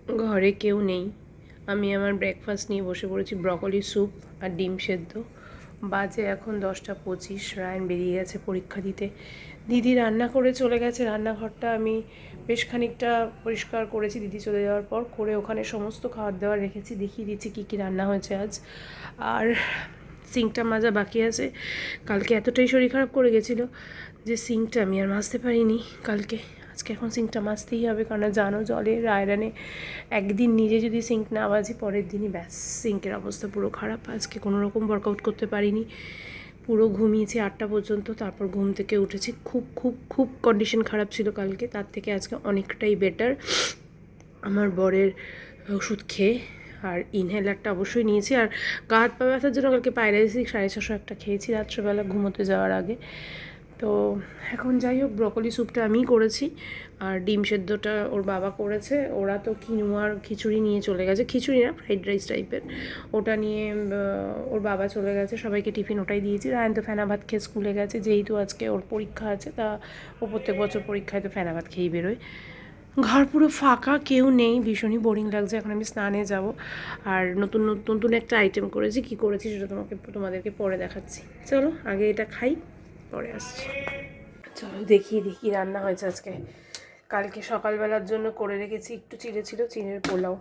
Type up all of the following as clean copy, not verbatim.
ঘরে কেউ নেই, আমি আমার ব্রেকফাস্ট নিয়ে বসে পড়েছি, ব্রকলি স্যুপ আর ডিম সেদ্ধ। বাজে এখন 10টা 25, রায়ন বেরিয়ে গেছে পরীক্ষা দিতে। দিদি রান্না করে চলে গেছে, রান্নাঘরটা আমি বেশ খানিকটা পরিষ্কার করেছি দিদি চলে যাওয়ার পর, করে ওখানে সমস্ত খাবার দাবার রেখেছি, দেখিয়ে দিচ্ছি কী কী রান্না হয়েছে আজ। আর সিঙ্কটা মাজা বাকি আছে, কালকে এতটাই শরীর খারাপ করে গেছিলো যে সিঙ্কটা আমি আর মাজতে পারিনি কালকে। আজকে এখন সিঙ্কটা মাজতেই হবে, কারণ জানো জলের আয়রনে একদিন নিজে যদি সিঙ্ক না বাজি পরের দিনই ব্যাস সিঙ্কের অবস্থা পুরো খারাপ। আজকে কোনো রকম ওয়ার্কআউট করতে পারিনি, পুরো ঘুমিয়েছি 8টা পর্যন্ত, তারপর ঘুম থেকে উঠেছি। খুব খুব খুব কন্ডিশন খারাপ ছিল কালকে, তার থেকে আজকে অনেকটাই বেটার। আমার বরের ওষুধ খেয়ে আর ইনহেলারটা অবশ্যই নিয়েছি, আর গা হাত পা ব্যথার জন্য কালকে পাইরাইসিক 650 একটা খেয়েছি রাত্রেবেলা ঘুমোতে যাওয়ার আগে। তো এখন যাই হোক, ব্রকলি স্যুপটা আমিই করেছি আর ডিম সেদ্ধটা ওর বাবা করেছে। ওরা তো কিনোয়ার খিচুড়ি নিয়ে চলে গেছে, খিচুড়ি না ফ্রাইড রাইস টাইপের, ওটা নিয়ে ওর বাবা চলে গেছে, সবাইকে টিফিন ওটাই দিয়েছি। রায়ন তো ফেনা ভাত খেয়ে স্কুলে গেছে, যেহেতু আজকে ওর পরীক্ষা আছে, তা ও প্রত্যেক বছর পরীক্ষায় তো ফেনা ভাত খেয়েই বেরোয়। ঘর পুরো ফাঁকা, কেউ নেই, ভীষণই বোরিং লাগছে। এখন আমি স্নানে যাব, আর নতুন নতুন একটা আইটেম করেছি, কি করেছি সেটা তোমাদেরকে পরে দেখাচ্ছি। চলো আগে এটা খাই, পরে আসছি। চলো দেখিয়ে দিই কী রান্না হয়েছে আজকে। কালকে সকালবেলার জন্য করে রেখেছি, একটু চিড়ে ছিল, চিড়ের পোলাও।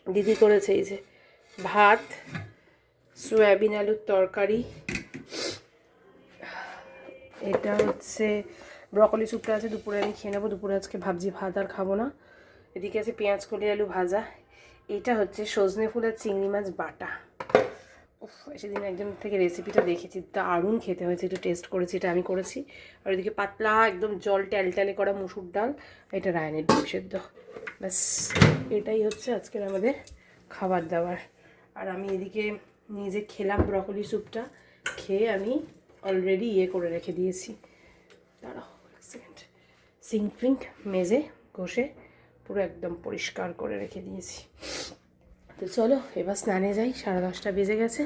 দিদি করেছে এই যে ভাত, সয়াবিন আলুর তরকারি, এটা হচ্ছে ব্রকলি স্যুপটা আছে, দুপুরে আমি খেয়ে নেবো। দুপুরে আজকে ভাবছি ভাত আর খাবো না। এদিকে আছে পেঁয়াজ কলি আলু ভাজা, এটা হচ্ছে সজনে ফুল আর চিংড়ি মাছ বাটা। সেদিন একজন থেকে রেসিপিটা দেখেছি, দারুণ খেতে হয়েছে, একটু টেস্ট করেছি, এটা আমি করেছি। আর ওইদিকে পাতলা একদম জল ট্যালট্যালে করা মুসুর ডাল, এটা রায়নের ডিম সেদ্ধ। ব্যাস এটাই হচ্ছে আজকের আমাদের খাবার দাবার। আর আমি এদিকে নিজে খেলাম ব্রকলি স্যুপটা, খেয়ে আমি অলরেডি করে রেখে দিয়েছি। দাঁড়াও এক সেকেন্ড, সিঙ্ক ফিঙ্ক মেজে ঘষে পুরো একদম পরিষ্কার করে রেখে দিয়েছি। তো চলো এবার স্নানে যাই, 10:30 বেজে গেছে।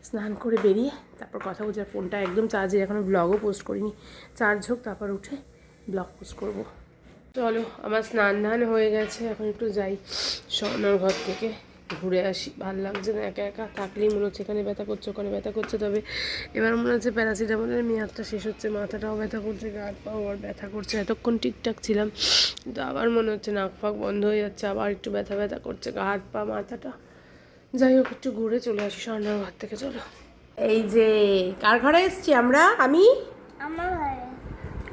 স্নান করে বেরিয়ে তারপর কথা বলছি। আর ফোনটা একদম চার্জে, এখনও ব্লগও পোস্ট করিনি, চার্জ হোক তারপর উঠে ব্লগ পোস্ট করব। চলো আমার স্নান ধান হয়ে গেছে, এখন একটু যাই স্বর্ণর ঘর থেকে ঘুরে আসি। ভাল লাগছে না, একা একা থাকলেই মনে হচ্ছে এখানে ব্যথা করছে ওখানে ব্যথা করছে। তবে এবার মনে হচ্ছে প্যারাসিটামলের মেয়াদটা শেষ হচ্ছে, মাথাটাও ব্যথা করছে, গা হাত পাও আর ব্যথা করছে। এতক্ষণ ঠিকঠাক ছিলাম, কিন্তু আবার মনে হচ্ছে নাক ফাঁক বন্ধ হয়ে যাচ্ছে, আবার একটু ব্যথা ব্যথা করছে গা হাত পা মাথাটা। যাই হোক একটু ঘুরে চলে আসি স্বর্ণর ঘর থেকে। চলো এই যে কার ঘরে এসছি আমরা,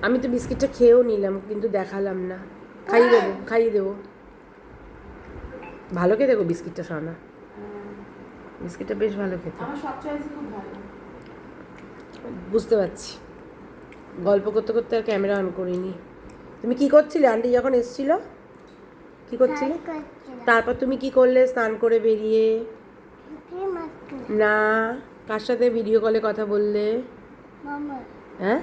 আমি তো বিস্কিটটা খেয়েও নিলাম কিন্তু দেখালাম না। খাইয়ে দেবো ভালো খেতে গো বিস্কিটটা, শোনা বিস্কিটটা বেশ ভালো খেতে, বুঝতে পারছি। গল্প করতে করতে আর ক্যামেরা অন করিনি। তুমি কি করছিলে আন্টি যখন এসেছিল, কি করছিলে? তারপর তুমি কি করলে স্নান করে বেরিয়ে? না, কার সাথে ভিডিও কলে কথা বললে? হ্যাঁ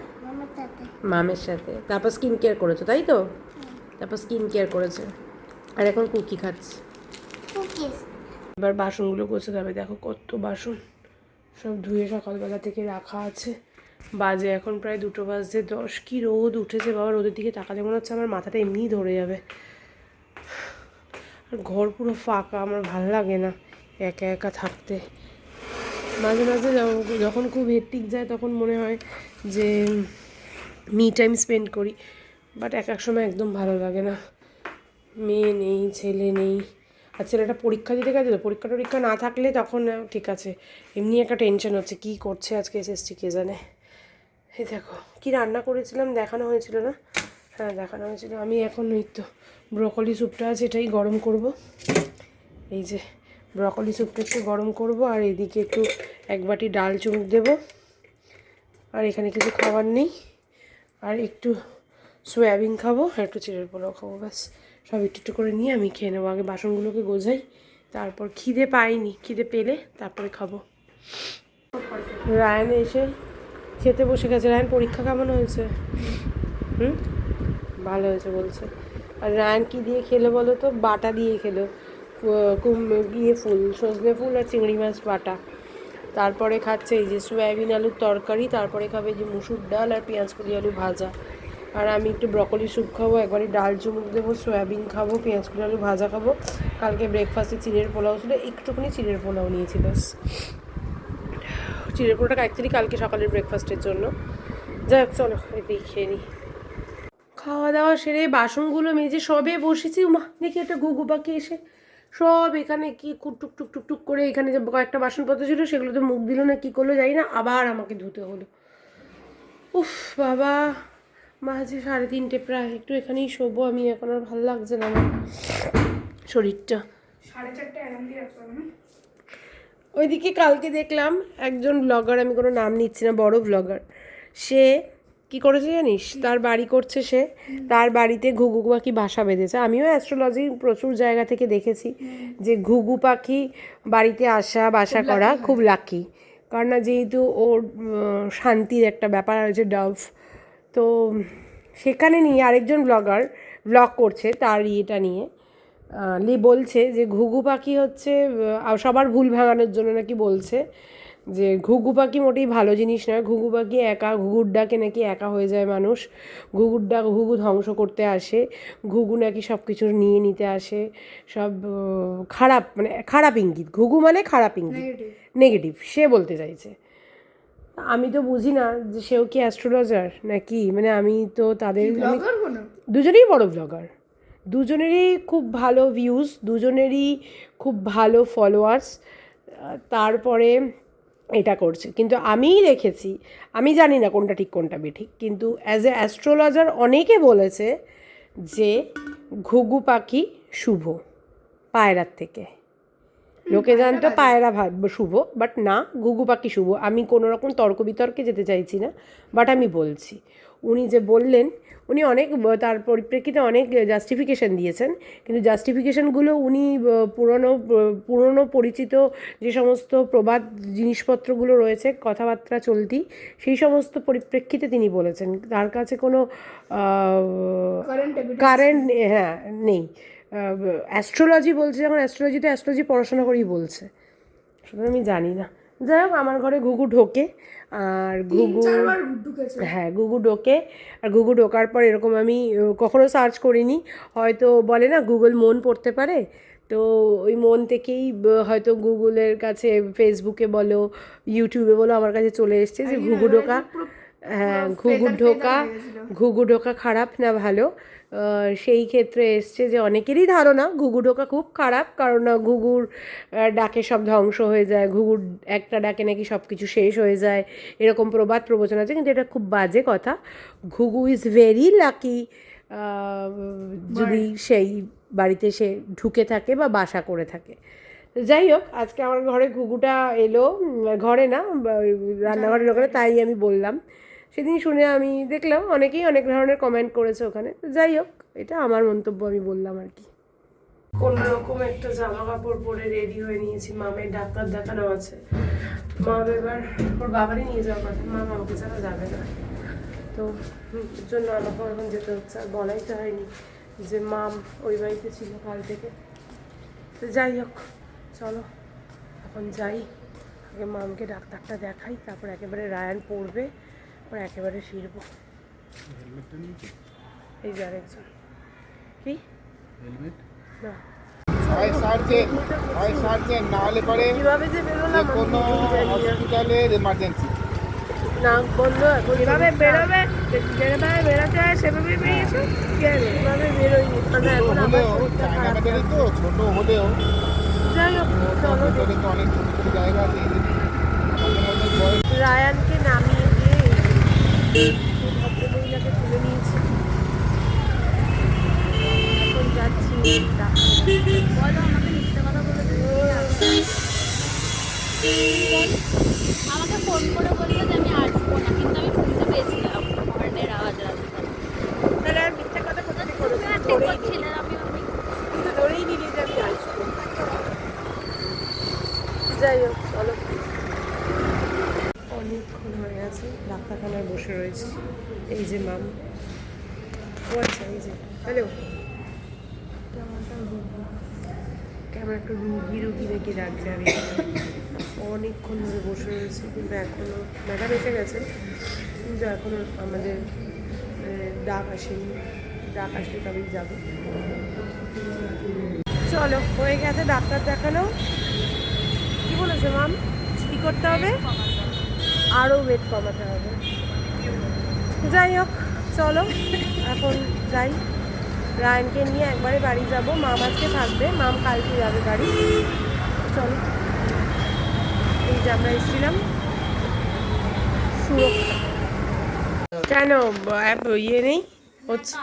মামের সাথে। তারপর স্কিন কেয়ার করেছো তাই তো? তারপর স্কিন কেয়ার করেছে, আর এখন কুকি খাচ্ছে। এবার বাসনগুলো গোছাতে হবে, দেখো কত বাসন, সব ধুয়ে সকালবেলা থেকে রাখা আছে। বাজে এখন প্রায় 2:10, কি রোদ উঠেছে বাবা, রোদের দিকে তাকালে মনে হচ্ছে আমার মাথাটা এমনিই ধরে যাবে। আর ঘর পুরো ফাঁকা, আমার ভাল লাগে না একা একা থাকতে। মাঝে মাঝে যখন খুব হেক্টিক যায় তখন মনে হয় যে মি টাইম স্পেন্ড করি, বাট এক এক সময় একদম ভালো লাগে না। মেয়ে নেই, ছেলে নেই, আর ছেলেটা পরীক্ষা দিতে গেছে তো, পরীক্ষা না থাকলে তখন ঠিক আছে, এমনি একটা টেনশন হচ্ছে কী করছে আজকে এসএসটি কে জানে। এই দেখো কী রান্না করেছিলাম, দেখানো হয়েছিল না? হ্যাঁ দেখানো হয়েছিল। আমি এখন এই তো ব্রকলি স্যুপটা আছে এটাই গরম করব। এই যে ব্রকলি স্যুপটা একটু গরম করব, আর এদিকে একটু 1 বাটি ডাল চুমুক দেবো, আর এখানে কিছু খাবার নেই, আর একটু সয়াবিন খাবো, আর একটু চিড়ের পোলাও খাবো, ব্যাস সব একটু একটু করে নিয়ে আমি খেয়ে নেবো। আগে বাসনগুলোকে গোছাই, তারপর খিদে পাইনি, খিদে পেলে তারপরে খাবো। রায়ন এসে খেতে বসে গেছে। রায়ন পরীক্ষা কেমন হয়েছে? ভালো হয়েছে বলছে। আর রায়ন কী দিয়ে খেলো বলো তো? বাটা দিয়ে খেলো, ফুল সজনে ফুল আর চিংড়ি মাছ বাটা। তারপরে খাচ্ছে এই যে সয়াবিন আলুর তরকারি, তারপরে খাবে যে মুসুর ডাল আর পেঁয়াজ কলি আলু ভাজা। আর আমি একটু ব্রকলি স্যুপ খাবো, একবারই ডাল চুমুক দেবো, সয়াবিন খাবো, পেঁয়াজ কুচি আলু ভাজা খাবো। কালকে ব্রেকফাস্টে চিড়ের পোলাও ছিল, একটুখানি চিড়ের পোলাও নিয়েছি ব্যাস। চিড়ের পোলাওটা অ্যাকচুয়ালি কালকে সকালের ব্রেকফাস্টের জন্য। যাই হোক চলো এটাই খেয়ে নিই। খাওয়া দাওয়া সেরে বাসনগুলো মেজে সবে বসেছি, মা দেখি একটা ঘুঘু পাখি এসে সব এখানে কি টুক টুক টুক টুক করে এখানে যে কয়েকটা বাসনপত্র ছিল সেগুলোতে মুখ দিল না কি করলো জানি না, আবার আমাকে ধুতে হলো। উফ বাবা, বাজে 3:30 প্রায়, একটু এখানেই শোবো আমি, এখন আর ভালো লাগছে না আমার শরীরটা। 4:30 অ্যালার্ম দিয়ে রাখতে হবে না? ওইদিকে কালকে দেখলাম একজন ব্লগার, আমি কোনো নাম নিচ্ছি না, বড় ব্লগার, সে কি করেছে জানিস, তার বাড়ি করছে, সে তার বাড়িতে ঘুঘু পাখি বাসা বেঁধেছে। আমিও অ্যাস্ট্রোলজি প্রচুর জায়গা থেকে দেখেছি যে ঘুঘু পাখি বাড়িতে আসা বাসা করা খুব লাকি, কারণ না যেহেতু ওর শান্তির একটা ব্যাপার আছে, ডাভ। তো সেখানে নিয়ে আরেকজন ব্লগার ব্লগ করছে তার ইয়েটা নিয়ে, বলছে যে ঘুঘু পাখি হচ্ছে সবার ভুল ভাঙানোর জন্য নাকি বলছে যে ঘুঘু পাখি মোটেই ভালো জিনিস নয়, ঘুঘু পাখি একা, ঘুঘুর ডাকে নাকি একা হয়ে যায় মানুষ, ঘুঘু ধ্বংস করতে আসে, ঘুঘু নাকি সব কিছু নিয়ে নিতে আসে, সব খারাপ, মানে খারাপ ইঙ্গিত, ঘুঘু মানে খারাপ ইঙ্গিত, নেগেটিভ সে বলতে চাইছে। আমি তো বুঝি না যে সেও কি অ্যাস্ট্রোলজার নাকি, মানে আমি তো তাদের দুজনেই বড় ব্লগার, দুজনেরই খুব ভালো ভিউজ, দুজনেরই খুব ভালো ফলোয়ার্স, তারপরে এটা করছে। কিন্তু আমিই দেখেছি, আমি জানি না কোনটা ঠিক কোনটা বেঠিক, কিন্তু অ্যাজ এ অ্যাস্ট্রোলজার অনেকে বলেছে যে ঘুঘু পাখি শুভ পায়রার থেকে। লোকে জানতো পায়রা শুভ, বাট না, ঘুঘু পাখি শুভ। আমি কোনো রকম তর্ক বিতর্কে যেতে চাইছি না, বাট আমি বলছি উনি যে বললেন, উনি অনেক তার পরিপ্রেক্ষিতে অনেক জাস্টিফিকেশান দিয়েছেন, কিন্তু জাস্টিফিকেশানগুলো উনি পুরনো পরিচিত যে সমস্ত প্রবাদ জিনিসপত্রগুলো রয়েছে কথাবার্তা চলতি, সেই সমস্ত পরিপ্রেক্ষিতে তিনি বলেছেন, তার কাছে কোনো কারেন্ট নেই। অ্যাস্ট্রোলজি বলছে, যখন অ্যাস্ট্রোলজি পড়াশোনা করেই বলছে, সুতরাং আমি জানি না। যাই হোক, আমার ঘরে ঘুঘু ঢোকে, আর ঘুঘু ঢোকে, আর ঘুঘু ঢোকার পর এরকম আমি কখনো সার্চ করিনি, হয়তো বলে না গুগল মন পড়তে পারে, তো ওই মন থেকেই হয়তো গুগলের কাছে, ফেসবুকে বলো, ইউটিউবে বলো, আমার কাছে চলে এসছে যে ঘুঘু ঢোকা, হ্যাঁ ঘুঘু ঢোকা খারাপ না ভালো, সেই ক্ষেত্রে এসছে যে অনেকেরই ধারণা ঘুঘু ঢোকা খুব খারাপ, কারণ ঘুঘুর ডাকে সব ধ্বংস হয়ে যায়, ঘুঘুর একটা ডাকে নাকি সব কিছু শেষ হয়ে যায়, এরকম প্রবাদ প্রবচন আছে, কিন্তু এটা খুব বাজে কথা। ঘুঘু ইজ ভেরি লাকি যদি সেই বাড়িতে সে ঢুকে থাকে বা বাসা করে থাকে। যাই হোক, আজকে আমার ঘরে ঘুঘুটা এলো, ঘরে না রান্নাঘরের ওখানে, তাই আমি বললাম। সেদিন শুনে আমি দেখলাম অনেকেই অনেক ধরনের কমেন্ট করেছে ওখানে, তো যাই হোক, এটা আমার মন্তব্য, আমি বললাম আর কি। কোনোরকম একটা জামা কাপড় পরে রেডি হয়ে নিয়েছি, মামের ডাক্তার দেখানো আছে, মা এবার ওর বাবারই নিয়ে যাওয়ার কথা, মা আমাকে ছাড়া যাবে না, তো এর জন্য আমাকে এখন যেতে হচ্ছে। আর বলাই তো হয়নি যে মাম ওই বাড়িতে ছিল কাল থেকে, তো যাই হোক চলো এখন যাই, আগে মামকে ডাক্তারটা দেখাই, তারপর একেবারে রায়ান পড়বে, ওর একেবারে ফিরবো। এই যে আরেকজন কি না কিভাবে যে বেরোলাম নাক বন্ধ, এখন যেভাবে বেরোবে, যেভাবে বেরোতে হয় সেভাবে বেরিয়েছো, কিভাবে বেরোয়নি, মানে এখন আমার শরীরটা খারাপ। ছোট হলেও যাই হোক চলো, অনেক ছোট ছোট জায়গা আছে, রায়ানকে নামিয়ে দিয়ে ভদ্রমহিলাকে তুলে নিয়েছি, এখন যাচ্ছি বলো আমাকে মিথ্যে কথা বলে আমাকে ফোন করে বললো যে আমি আসবো না, কিন্তু আমি শুনতে পেয়েছিলাম হর্নের আওয়াজ রাস্তায়। তাহলে আর মিথ্যে কথা কোথায় করছিলেন, আমি কিন্তু ধরেই নিলি যে আমি আসবো। যাই হোক চলো, অনেকক্ষণ হয়ে গেছে ডাক্তারখানায় বসে রয়েছি। এই যে মাম, ও আচ্ছা, এই যে হ্যালো, কেমন একটা রুগী দেখে ডাকছে, আমি অনেকক্ষণ ধরে বসে রয়েছি, কিন্তু এখনও ম্যাডাম এসে গেছে, কিন্তু এখনও আমাদের ডাক আসেনি, ডাক আসলে তবেই যাবে। চলো, হয়ে গেছে ডাক্তার দেখানো। কি বলেছে মাম? কী করতে হবে? আরও ওয়েট কমাতে হবে। যাই হোক, চলো এখন যাই। রায়নকে নিয়ে একবারে বাড়ি যাব। মাম আজকে থাকবে, মাম কালকে যাবে বাড়ি। চলো, এই যে আমরা এসেছিলাম সুরক্ষা। কেন ইয়ে নেই হচ্ছে?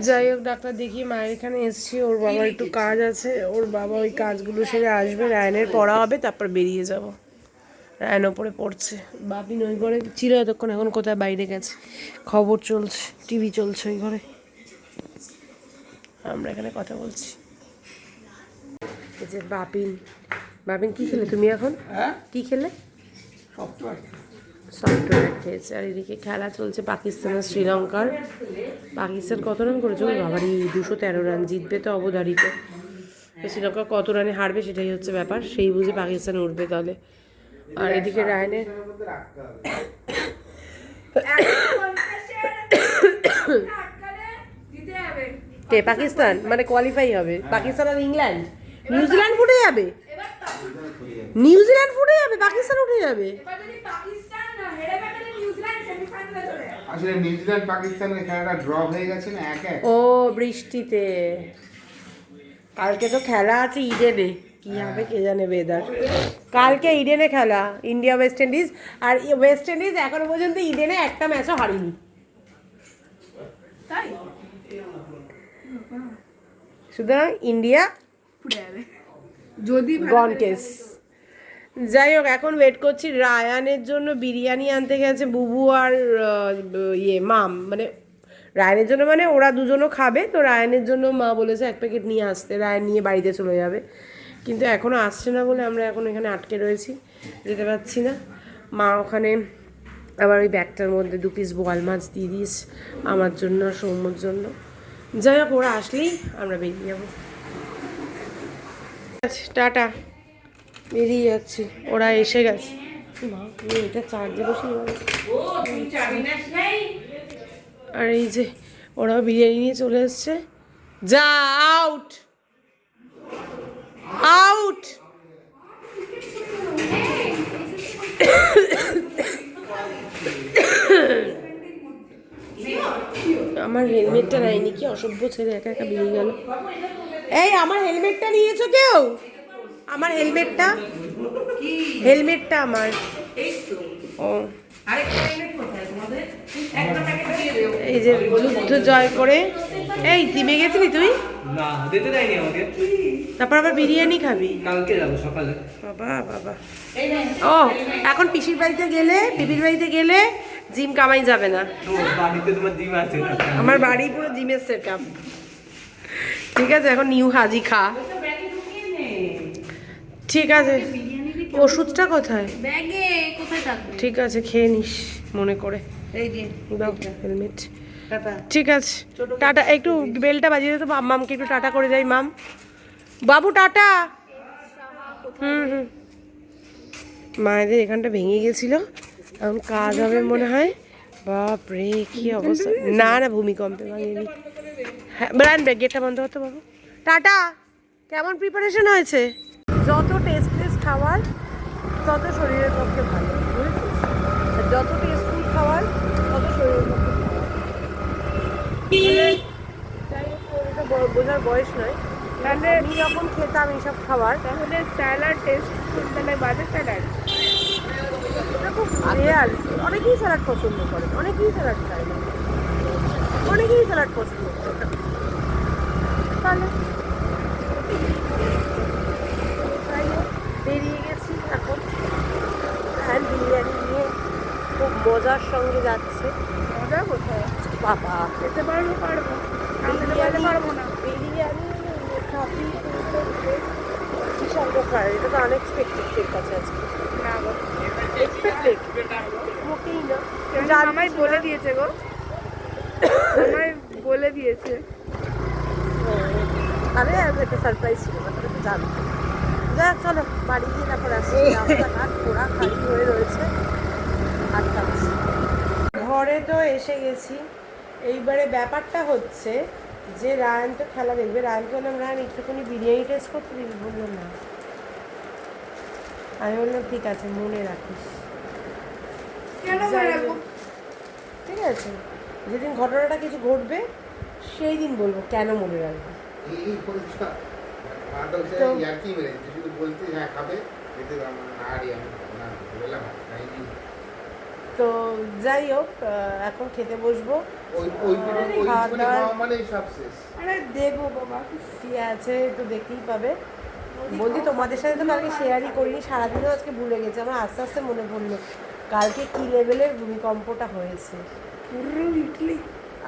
যাই হোক, ডাক্তার দেখিয়ে মায়ের এখানে এসেছি। ওর বাবার একটু কাজ আছে, ওর বাবা ওই কাজগুলো সেরে আসবে, রায়নের পড়া হবে, তারপর বেরিয়ে যাব। রায়ন ওপরে পড়ছে, বাপিন ওই ঘরে ছিল এতক্ষণ, এখন কোথায় বাইরে গেছে। খবর চলছে, টিভি চলছে ওই ঘরে, আমরা এখানে কথা বলছি। এই যে বাপিন, বাপিন কি খেলে তুমি এখন? কি খেলে? সফটওয়্যার খেয়েছে। আর এদিকে খেলা চলছে পাকিস্তান আর শ্রীলঙ্কার। পাকিস্তান কত রান করেছে? ওই বাবারই 213 রান, জিতবে তো অবধারিত। তো শ্রীলঙ্কা কত রানে হারবে সেটাই হচ্ছে ব্যাপার, সেই বুঝে পাকিস্তান উঠবে তাহলে। আর এদিকে রায়নের কে পাকিস্তান মানে কোয়ালিফাই হবে। পাকিস্তান আর ইংল্যান্ড, নিউজিল্যান্ড ফুটে যাবে, নিউজিল্যান্ড ফুটে যাবে, পাকিস্তান উঠে যাবে। আসলে নিউজিল্যান্ড পাকিস্তানের খেলাটা ড্র হয়ে গেছে না 1-1। ও বৃষ্টিতে। কালকে তো খেলা আছে ইডেনে, কি হবে কে জানে ওয়েদার। কালকে ইডেনে খেলা, ইন্ডিয়া ওয়েস্ট ইন্ডিজ। আর ওয়েস্ট ইন্ডিজ এখনো পর্যন্ত ইডেনে একটা ম্যাচও হারিনি। সুতরাং ইন্ডিয়া যদি গন কেস। যাই হোক, এখন ওয়েট করছি রায়ানের জন্য। বিরিয়ানি আনতে গেছে বুবু আর মাম, মানে রায়ানের জন্য, মানে ওরা দুজনও খাবে তো। রায়ানের জন্য মা বলেছে 1 প্যাকেট নিয়ে আসতে, রায়ান নিয়ে বাড়িতে চলে যাবে। কিন্তু এখনও আসছে না বলে আমরা এখন এখানে আটকে রয়েছি, যেতে পারছি না। মা ওখানে আবার ওই ব্যাগটার মধ্যে 2 পিস বোয়াল মাছ দিয়ে দিস আমার জন্য, সৌম্যর জন্য। যাই হোক, ওরা আসলেই আমরা বেরিয়ে যাবো। আচ্ছা, টাটা, বেরিয়ে যাচ্ছি, ওরা এসে গেছে। মা এটা চার্জে বসে। আর এই যে ওরাও বিরিয়ানি নিয়ে চলে এসছে। যা আউট, আউট। আমার হেলমেটটা নেয়নি, কি অসভ্য ছেলে, একা একা বেরিয়ে গেল। এই আমার হেলমেটটা নিয়েছো কেউ? আমার হেলমেটটা, হেলমেটটা আমার। ও এই যে যুদ্ধ জয় করে। এই দিমে গেছিলি তুই? না, দিতে দেয়নি আমাকে। তারপর আবার বিরিয়ানি খাবি? কালকে যাবো সকালে। বাবা বাবা। ও এখন পিসির বাড়িতে গেলে, পিপির বাড়িতে গেলে জিম কামাই যাবে না। বাড়িতে তোমার জিম আছে? আমার বাড়ি পুরো জিমের সেট আপ। ঠিক আছে, এখন নিউ হাজি খা। ঠিক আছে, ওষুধটা কোথায়? ব্যাগে কোথায় থাকবে? ঠিক আছে, খেয়ে নিস মনে করে। এই যে হেলমেট। টাটা। ঠিক আছে, টাটা। একটু বেলটা বাজিয়ে দে তো, মামকে একটু টাটা করে যাই। মাম, বাবু টাটা। হুম। মায়েদের এখানটা ভেঙে গেছিল, এখন কাজ হবে মনে হয়। বাপরে কি অবস্থা! না না, ভূমিকম্পে ভাঙেনি। হ্যাঁ, ব্রায়ান ব্যাগ, গেটটা বন্ধ করতে বাবু। টাটা। কেমন প্রিপারেশন হয়েছে? যত টেস্টলেস খাবার তত শরীরের পক্ষে ভালো, বুঝেছিস? যত টেস্টফুল খাবার তত শরীরের পক্ষে ভালো। যাই হোক, এটা বোঝার বয়স নয়। তাহলে আমি যখন খেতাম এইসব খাবার, তাহলে স্যালাড টেস্টফুল, তাহলে বাজে স্যালাড। এটা খুব রেয়ার। অনেকেই স্যালাড পছন্দ করে, অনেকেই স্যালাড খায় না, অনেকেই স্যালাড পছন্দ করে না। তাহলে বেরিয়ে গেছি এখন। হ্যাঁ, বিরিয়ানি নিয়ে খুব মজার সঙ্গে যাচ্ছে। মজা কোথায় বাবা, খেতে পারবো পারবো না। বিরিয়ানি খাবি বিশাল ব্যাপার, এটা তো আনএক্সপেক্টেড তোর কাছে আজকে। না গো, এক্সপেক্টেড মোটেই না। আমায় বলে দিয়েছে গো, আমায় বলে দিয়েছে। আরে একটা সারপ্রাইজ ছিল, তারপরে তো জানো। যাক চলো, বাড়ি গিয়ে তারপর আসছি। রাস্তাঘাট পুরা খালি হয়ে রয়েছে, 8টা বাজে। ঘরে তো এসে গেছি। এইবারে ব্যাপারটা হচ্ছে যে রায়ান তো খেলা দেখবে, রায়ানকে বললাম রায়ান একটুখানি বিরিয়ানি টেস্ট করতে দিবি, বললো না। আমি বললাম ঠিক আছে মনে রাখিস। যাই হোক, ঠিক আছে, যেদিন ঘটনাটা কিছু ঘটবে সেই দিন বলবো কেন মনে রাখবো। এই পরীক্ষা মাটা হচ্ছে তো- ইয়ার্কি মেরেছে, শুধু বলতে হ্যাঁ খাবে, খেতে আরে আমি না বললাম খাইনি। তো যাই হোক, এখন খেতে বসবো। ওই ওই খাওয়া দাওয়া খাওয়া মানে সব শেষ। আরে দেবো বাবা, কি আছে তো দেখতেই পাবে। বলছি তোমাদের সাথে তো কালকে শেয়ারই করিনি, সারাদিনও আজকে ভুলে গেছি। আমার আস্তে আস্তে মনে পড়লো কালকে কি লেভেলের ভূমিকম্পটা হয়েছে।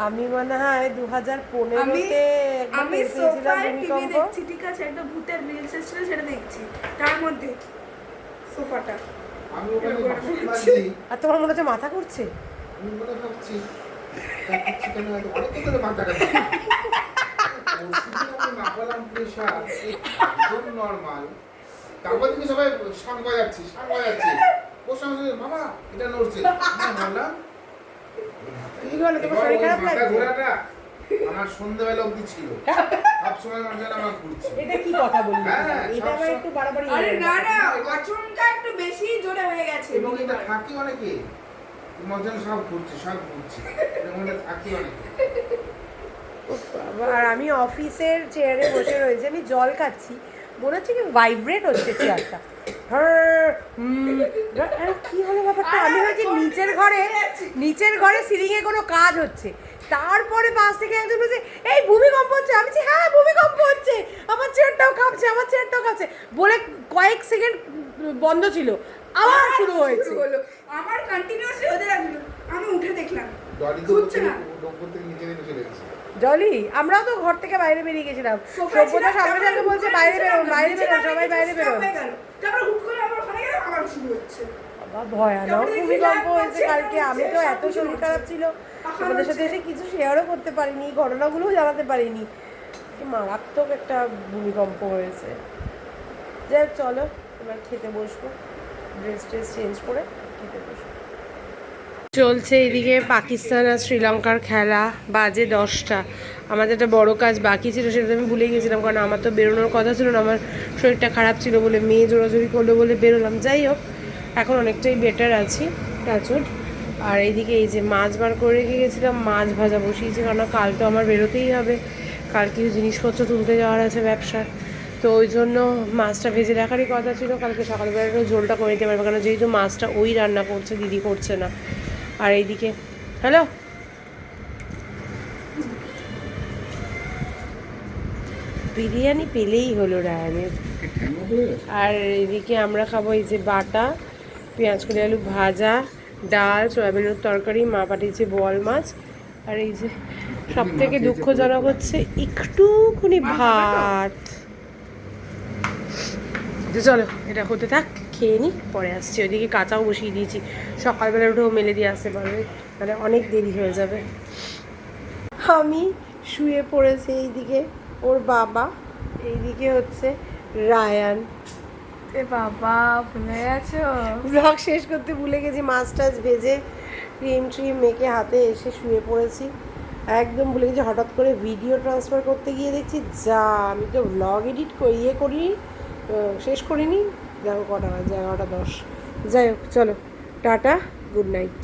আমি মনে হয় 2015-তে একবার আমি টের পেয়েছিলাম সোফায় টিভি ভূমিকম্প। দেখছি, ঠিক আছে, একটা ভূতের রিলস এসেছিল সেটা দেখছি, তার মধ্যে সোফাটা আমি ওখানে বাসন মাজছি, আর তোমার মনে হচ্ছে মাথা করছে। আমি মনে ভাবছি কাঁদছি কেন, হয়তো অনেকক্ষণ ধরে মাথা কাটছে। ওষুধ আমি মাপালাম প্রেশার একদম নর্মাল। তারপর থেকে সবাই শান বাজাচ্ছি ওর সঙ্গে সঙ্গে মামা এটা নড়ছে, আমি বললাম কি বলো, তোমার শরীর খারাপ মাথা লাগছে? ঘোরাটা আমার সন্ধ্যাবেলা অবধি ছিল, সব সময় মাঝে আমার ঘুরছে। এটা কি কথা বললি? হ্যাঁ, এটা আবার সব- একটু বাড়াবাড়ি আরে হয়ে না গেল। না, আচমকা একটু বেশি জোরে হয়ে গেছে। এবং এটা থাকি অনেকে, মজন সব ঘুরছে এবং এটা থাকি অনেকে। উফ বাবা, আর আমি অফিসের চেয়ারে বসে রয়েছি, আমি জল খাচ্ছি, মনে হচ্ছে কি ভাইব্রেট হচ্ছে চেয়ারটা। কি হলো ব্যাপারটা? আমি ভাবছি নিচের ঘরে সিলিং এ কোনো কাজ হচ্ছে। তারপরে পাশ থেকে একজন বলছে এই ভূমিকম্প হচ্ছে। আমি বলছি হ্যাঁ ভূমিকম্প হচ্ছে, আমার চেয়ারটাও কাঁপছে বলে কয়েক সেকেন্ড বন্ধ ছিল, আবার শুরু হয়েছে। হলো আমার কন্টিনিউয়াসলি হতে লাগলো। আমি উঠে দেখলাম ডলি তো ঘুরছে না। ডোঙ্গর থেকে নিচে নেমে চলে গেছে। জলি, আমরাও তো ঘর থেকে বাইরে বেরিয়ে গেছিলাম। সোফায় সভ্যতা ছিলাম, সামনে তারপরে থেকে বলছে হুট করে বাইরে নিচে বেরোন, নামলাম, বাইরে নিচে বেরোন, নামলে সবাই কিছু বাইরে stop বেরোন। হয়ে গেল। তারপরে হুট করে আবার ওখানে গেলাম, আবার শুরু হচ্ছে। বাবা ভয়ানক তারপরে দেখি ভূমিকম্প ল্যাম্প হয়েছে জ্বলছে, কালকে। আমি তো সব এত কিছু শরীর হচ্ছে। খারাপ ছিল, পাখা তোমাদের সাথে নড়ছে। এসে কিছু শেয়ারও করতে পারিনি, ঘটনাগুলোও জানাতে পারিনি। কি মারাত্মক একটা ভূমিকম্প হয়েছে। যাই হোক, চলো এবার খেতে বসবো, ড্রেস চেঞ্জ করে খেতে বসবো। চলছে এদিকে পাকিস্তান আর শ্রীলঙ্কার খেলা, বাজে 10টা। আমাদের একটা বড় কাজ বাকি ছিল, সেটা তো আমি ভুলে গেছিলাম, কারণ আমার তো বেরোনোর কথা ছিল না, আমার শরীরটা খারাপ ছিল বলে, মেয়ে জোরাজোরি করলো বলে বেরোলাম। যাই হোক, এখন অনেকটাই বেটার আছি, টাচউড। আর এইদিকে এই যে মাছ বার করে রেখে গেছিলাম, মাছ ভাজা বসিয়েছি, কারণ কাল তো আমার বেরোতেই হবে, কাল কিছু জিনিসপত্র তুলতে যাওয়ার আছে ব্যবসার। তো ওই জন্য মাছটা ভেজে রাখারই কথা ছিল, কালকে সকালবেলাটা ঝোলটা করে দিতে পারবে, কারণ যেহেতু মাছটা ওই রান্না করছে, দিদি করছে না। আর এইদিকে হ্যালো, বিরিয়ানি পেলেই হলো রায়ানের। আর এদিকে আমরা খাবো এই যে বাটা পেঁয়াজ কলি আলু ভাজা, ডাল, সয়াবিনের তরকারি, মা পাঠিয়েছে বোয়াল মাছ। আর এই যে সব থেকে দুঃখজনক হচ্ছে একটুখানি ভাত। তো চলো এটা হতে থাক, খেয়ে নিই, পরে আসছি। ওইদিকে কাঁচাও বসিয়ে দিয়েছি, সকালবেলা উঠেও মেলে দিয়ে আসতে পারবে, মানে অনেক দেরি হয়ে যাবে। আমি শুয়ে পড়েছি, এইদিকে ওর বাবা, এইদিকে হচ্ছে রায়ান। এ বাবা, ভুলে গেছো? ব্লগ শেষ করতে ভুলে গেছি, মাছ টাছ ভেজে ক্রিম মেখে হাতে এসে শুয়ে পড়েছি, একদম ভুলে গেছি। হঠাৎ করে ভিডিও ট্রান্সফার করতে গিয়ে দেখছি যা, আমি তো ব্লগ এডিট করি শেষ করিনি, দেখো কটা বাজে, 11:10। যাই হোক চলো, টাটা, গুড নাইট।